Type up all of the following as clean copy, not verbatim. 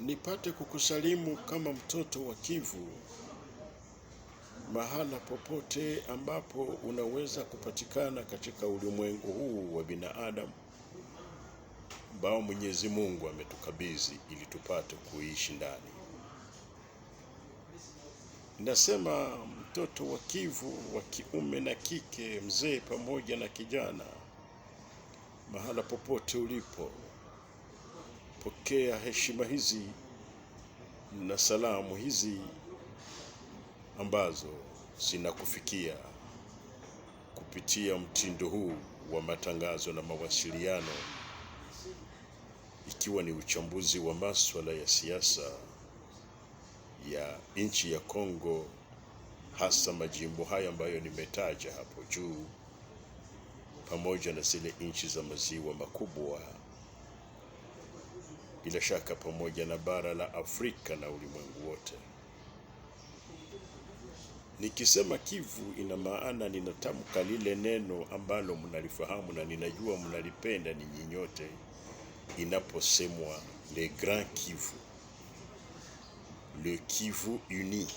Nipate kukusalimu kama mtoto wa Kivu, mahala popote ambapo unaweza kupatikana katika ulimwengu huu wa binadamu ambao Mwenyezi Mungu ametukabidhi ili tupate kuishi ndani. Nasema mtoto wa Kivu, wa kiume na kike, mzee pamoja na kijana, mahala popote ulipo, pokea heshima hizi na salamu hizi ambazo zinakufikia kupitia mtindo huu wa matangazo na mawasiliano, ikiwa ni uchambuzi wa masuala ya siasa ya nchi ya Kongo, hasa majimbo haya ambayo nimetaja hapo juu, pamoja na zile nchi za maziwa makubwa, bila shaka pamoja na bara la Afrika na ulimwengu wote. Nikisema Kivu ina maana ninatamka lile neno ambalo mnalifahamu na ninajua mnalipenda ninyi nyote, inaposemwa le Grand Kivu, le Kivu uni.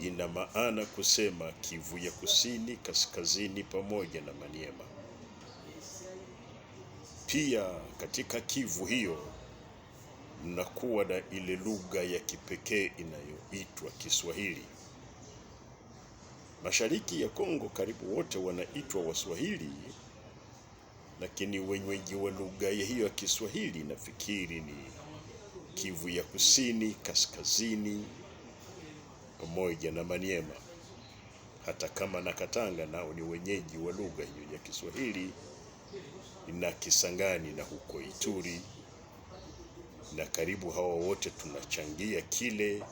Ina maana kusema Kivu ya kusini, kaskazini pamoja na Maniema. Pia katika Kivu hiyo mnakuwa na ile lugha ya kipekee inayoitwa Kiswahili. Mashariki ya Kongo karibu wote wanaitwa Waswahili, lakini wenyeji wa lugha hiyo ya Kiswahili nafikiri ni Kivu ya kusini, kaskazini pamoja na Maniema. Hata kama na Katanga nao ni wenyeji wa lugha hiyo ya Kiswahili, na Kisangani na huko Ituri, na karibu hawa wote tunachangia kile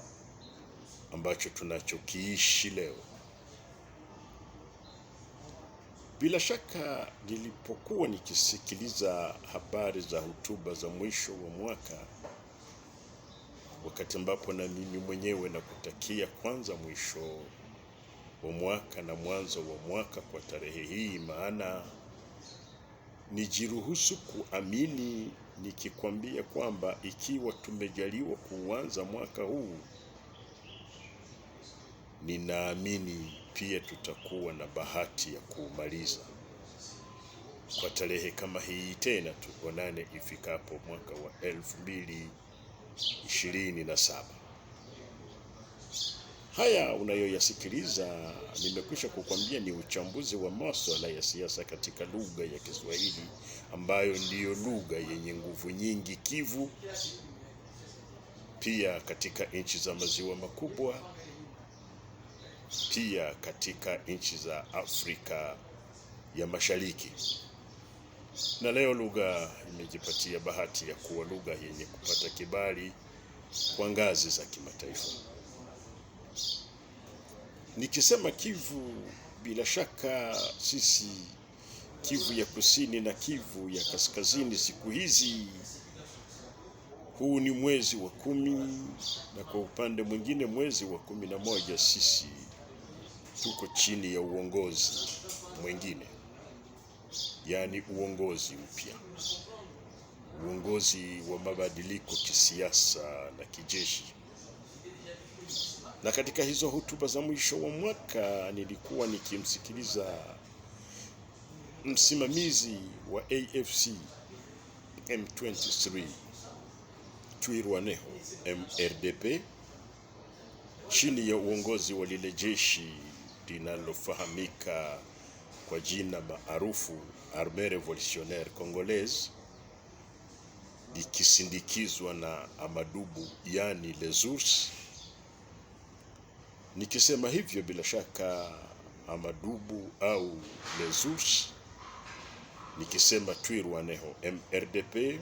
ambacho tunachokiishi leo. Bila shaka nilipokuwa nikisikiliza habari za hotuba za mwisho wa mwaka, wakati ambapo na mimi mwenyewe nakutakia kwanza mwisho wa mwaka na mwanzo wa mwaka kwa tarehe hii, maana nijiruhusu kuamini nikikwambia kwamba ikiwa tumejaliwa kuanza mwaka huu, ninaamini pia tutakuwa na bahati ya kuumaliza kwa tarehe kama hii tena, tuonane ifikapo mwaka wa 2027. Haya unayoyasikiliza nimekwisha kukwambia ni uchambuzi wa masuala ya siasa katika lugha ya Kiswahili, ambayo ndiyo lugha yenye nguvu nyingi Kivu, pia katika nchi za maziwa makubwa, pia katika nchi za Afrika ya Mashariki. Na leo lugha imejipatia bahati ya kuwa lugha yenye kupata kibali kwa ngazi za kimataifa. Nikisema Kivu, bila shaka sisi Kivu ya kusini na Kivu ya kaskazini, siku hizi huu ni mwezi wa 10, na kwa upande mwingine mwezi wa 11, sisi tuko chini ya uongozi mwingine, yani uongozi mpya, uongozi wa mabadiliko kisiasa na kijeshi. Na katika hizo hotuba za mwisho wa mwaka nilikuwa nikimsikiliza msimamizi wa AFC M23 Twirwaneho MRDP, chini ya uongozi wa lile jeshi linalofahamika kwa jina maarufu Armée Révolutionnaire Congolaise, likisindikizwa na Amadubu, yani les ours. Nikisema hivyo, bila shaka Amadubu au les ours, nikisema Twirwaneho MRDP,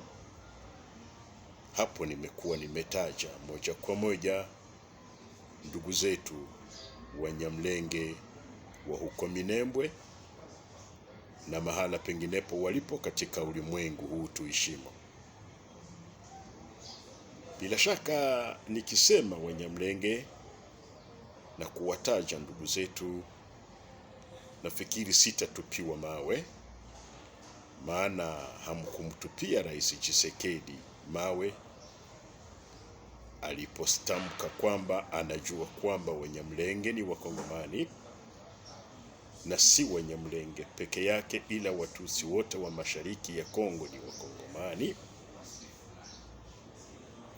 hapo nimekuwa nimetaja moja kwa moja ndugu zetu wa Nyamlenge wa huko Minembwe na mahala penginepo walipo katika ulimwengu huu tuishimo. Bila shaka nikisema Wanyamlenge na kuwataja ndugu zetu, nafikiri sitatupiwa mawe, maana hamkumtupia Rais Tshisekedi mawe alipostamka kwamba anajua kwamba Wanyamlenge ni Wakongomani na si Wanyamlenge peke yake, ila Watusi wote wa mashariki ya Kongo ni Wakongomani.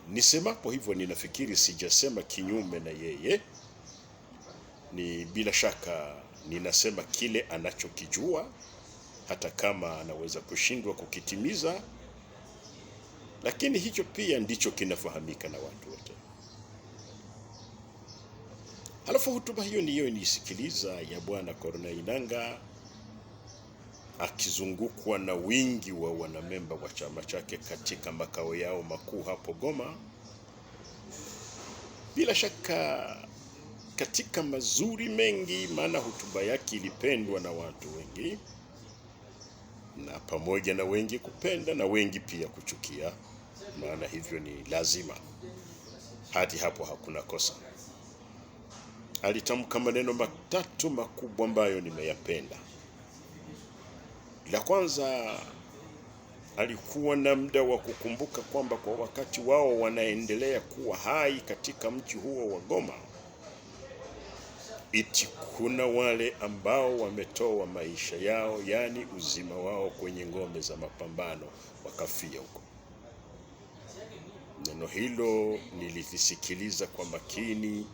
Nisemapo hivyo, ninafikiri sijasema kinyume na yeye. Ni bila shaka ninasema kile anachokijua, hata kama anaweza kushindwa kukitimiza, lakini hicho pia ndicho kinafahamika na watu wote. Halafu hotuba hiyo niyo nisikiliza ya Bwana Corneille Nangaa akizungukwa na wingi wa wanamemba wa chama chake katika makao yao makuu hapo Goma. Bila shaka katika mazuri mengi, maana hotuba yake ilipendwa na watu wengi, na pamoja na wengi kupenda na wengi pia kuchukia, maana hivyo ni lazima. Hadi hapo hakuna kosa. Alitamka maneno matatu makubwa ambayo nimeyapenda. La kwanza, alikuwa na muda wa kukumbuka kwamba kwa wakati wao wanaendelea kuwa hai katika mji huo wa Goma, iti kuna wale ambao wametoa maisha yao, yani uzima wao, kwenye ngome za mapambano, wakafia huko. Neno hilo nilisikiliza kwa makini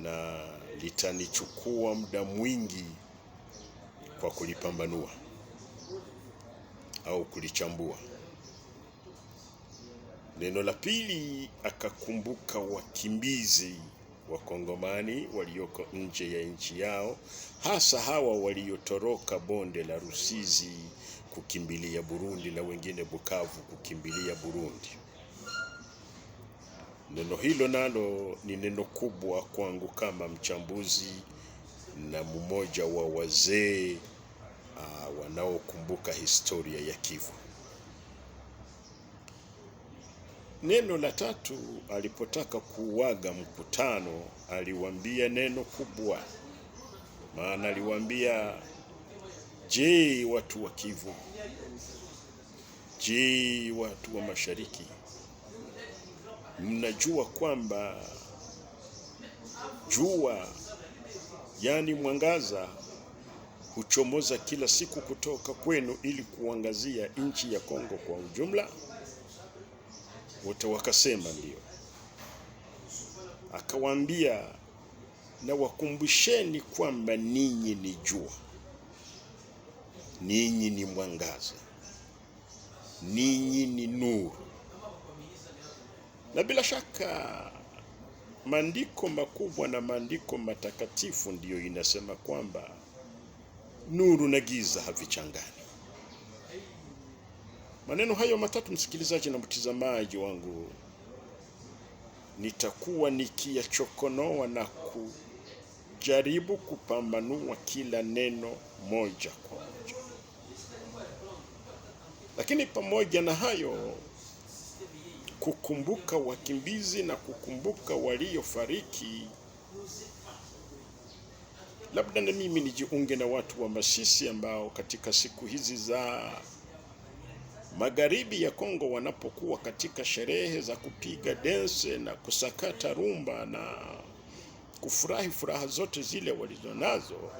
na litanichukua muda mwingi kwa kulipambanua au kulichambua. Neno la pili, akakumbuka wakimbizi Wakongomani walioko nje ya nchi yao, hasa hawa waliotoroka bonde la Rusizi kukimbilia Burundi na wengine Bukavu kukimbilia Burundi. Neno hilo nalo ni neno kubwa kwangu kama mchambuzi na mmoja wa wazee wanaokumbuka historia ya Kivu. Neno la tatu, alipotaka kuuaga mkutano, aliwaambia neno kubwa. Maana aliwaambia, je, watu wa Kivu, je, watu wa mashariki, mnajua kwamba jua, yani mwangaza, huchomoza kila siku kutoka kwenu ili kuangazia nchi ya Kongo kwa ujumla? Wote wakasema ndio. Akawaambia, na wakumbusheni kwamba ninyi ni jua, ninyi ni mwangaza, ninyi ni nuru. Na bila shaka maandiko makubwa na maandiko matakatifu ndiyo inasema kwamba nuru na giza havichangani. Maneno hayo matatu, msikilizaji na mtazamaji wangu, nitakuwa nikiyachokonoa na kujaribu kupambanua kila neno moja kwa moja. Lakini pamoja na hayo, kukumbuka wakimbizi na kukumbuka waliofariki, labda na mimi nijiunge na watu wa Masisi ambao katika siku hizi za magharibi ya Kongo wanapokuwa katika sherehe za kupiga dense na kusakata rumba na kufurahi furaha zote zile walizonazo.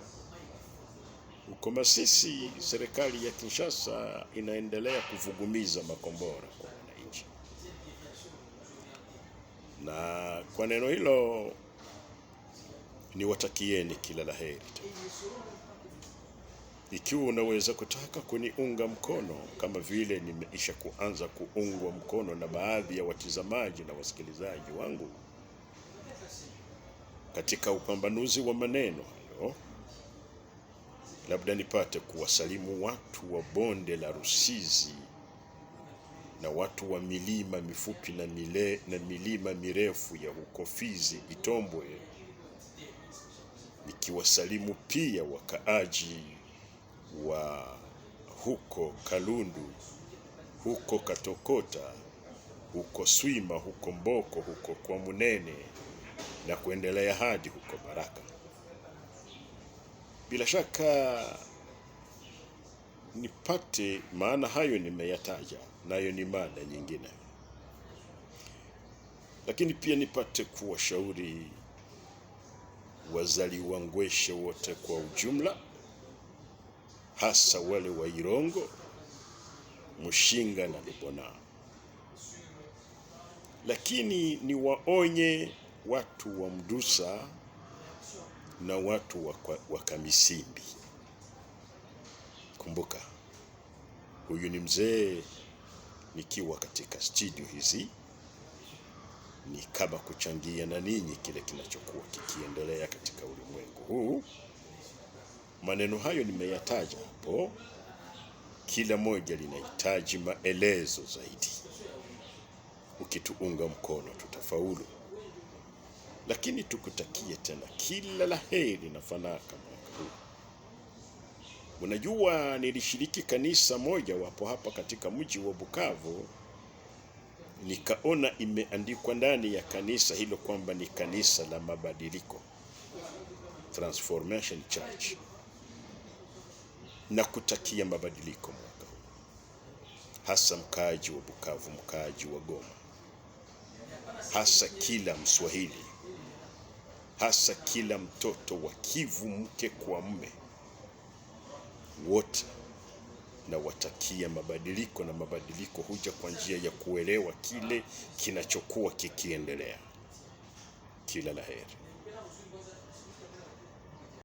Huko Masisi, serikali ya Kinshasa inaendelea kuvugumiza makombora kwa wananchi. Na kwa neno hilo niwatakieni kila laheri. Ikiwa unaweza kutaka kuniunga mkono kama vile nimeisha kuanza kuungwa mkono na baadhi ya watazamaji na wasikilizaji wangu katika upambanuzi wa maneno hayo, labda nipate kuwasalimu watu wa bonde la Rusizi na watu wa milima mifupi na milima mirefu ya huko Fizi, Itombwe, nikiwasalimu pia wakaaji wa huko Kalundu, huko Katokota, huko Swima, huko Mboko, huko kwa Munene na kuendelea hadi huko Baraka. Bila shaka nipate, maana hayo nimeyataja, nayo ni mada nyingine. Lakini pia nipate kuwashauri wazaliwa Ngweshe wote kwa ujumla, hasa wale wa Irongo, Mushinga na Lubona. Lakini niwaonye watu wa Mdusa na watu wa Kamisimbi. Kumbuka, huyu ni mzee nikiwa katika studio hizi, ni kama kuchangia na ninyi kile kinachokuwa kikiendelea katika ulimwengu huu. Maneno hayo nimeyataja hapo, kila moja linahitaji maelezo zaidi. Ukituunga mkono tutafaulu. Lakini tukutakie tena kila laheri na fanaka mwaka huu. Unajua, nilishiriki kanisa moja wapo hapa katika mji wa Bukavu, nikaona imeandikwa ndani ya kanisa hilo kwamba ni kanisa la mabadiliko, Transformation Church. Na kutakia mabadiliko mwaka huu, hasa mkaaji wa Bukavu, mkaaji wa Goma, hasa kila Mswahili, hasa kila mtoto wa Kivu, mke kwa mume, wote na watakia mabadiliko. Na mabadiliko huja kwa njia ya kuelewa kile kinachokuwa kikiendelea. Kila laheri.